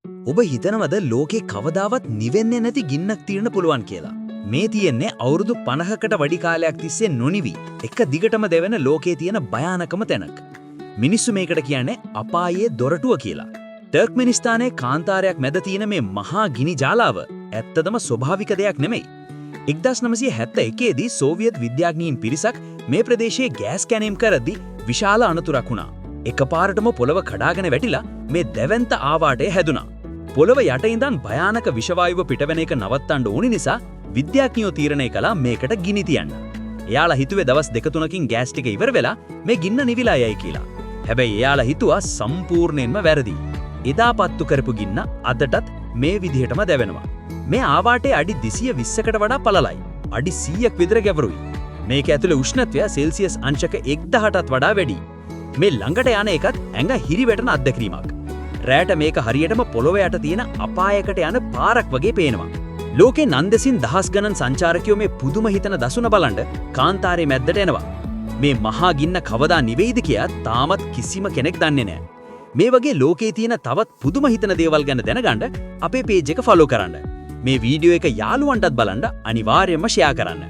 ඔබ හිතනවද ලෝකේ කවදාවත් නිවෙන්නේ නැති ගින්නක් తీරන්න පුළුවන් කියලා? මේ තියෙන්නේ අවුරුදු 50කට වැඩි කාලයක් තිස්සේ නොනිවි එක දිගටම දෙවෙන ලෝකේ තියෙන භයානකම තැනක්. මිනිස්සු මේකට කියන්නේ අපායේ දොරටුව කියලා. ටර්ක්මෙනිස්තානයේ කාන්තාරයක් මැද තියෙන මේ මහා ගිනි ජාලාව ඇත්තදම ස්වභාවික දෙයක් නෙමෙයි. 1971 දී සෝවියට් විද්‍යාඥයින් පිරිසක් මේ ප්‍රදේශයේ ගෑස් කැණීම් කරද්දී විශාල අනතුරක් වුණා. එකපාරටම පොළව කඩාගෙන වැටිලා මේ දැවැන්ත ආවාටය හැදුනා. පොළව යට ඉඳන් භයානක විෂවායුව පිටවෙන එක නවත්තන්න ඕනි නිසා විද්‍යාඥයෝ තීරණය කළා මේකට ගිනි තියන්න. එයාලා හිතුවේ දවස් 2-3කින් ගෑස් ටික ඉවර වෙලා මේ ගින්න නිවිලා යයි කියලා. හැබැයි එයාලා හිතුවා සම්පූර්ණයෙන්ම වැරදි. එදා පත්තු කරපු ගින්න අදටත් මේ විදිහටම දැවෙනවා. මේ ආවාටේ අඩි 220කට වඩා පළලයි. අඩි 100ක් විතර ගැඹුරුයි. මේක ඇතුලේ උෂ්ණත්වය සෙල්සියස් අංශක 1000ටත් වඩා වැඩි. මේ ළඟට යන එකත් ඇඟ හිරිවැටෙන අත්දැකීමක්. රැට මේක හරියටම පොළොව යට තියෙන අපායකට යන පාරක් වගේ පේනවා. ලෝකේ නන්දසින් දහස් ගණන් සංචාරකයෝ මේ පුදුම හිතන දසුන බලන්න කාන්තාරයේ මැද්දට එනවා. මේ මහා ගින්න කවදා නිවෙයිද කියලා තාමත් කිසිම කෙනෙක් දන්නේ නැහැ. මේ වගේ ලෝකේ තියෙන තවත් පුදුම හිතන දේවල් ගැන දැනගන්න අපේ පේජ් එක ෆලෝ කරන්න. මේ වීඩියෝ එක යාළුවන්ටත් බලන්න අනිවාර්යයෙන්ම ෂෙයා කරන්න.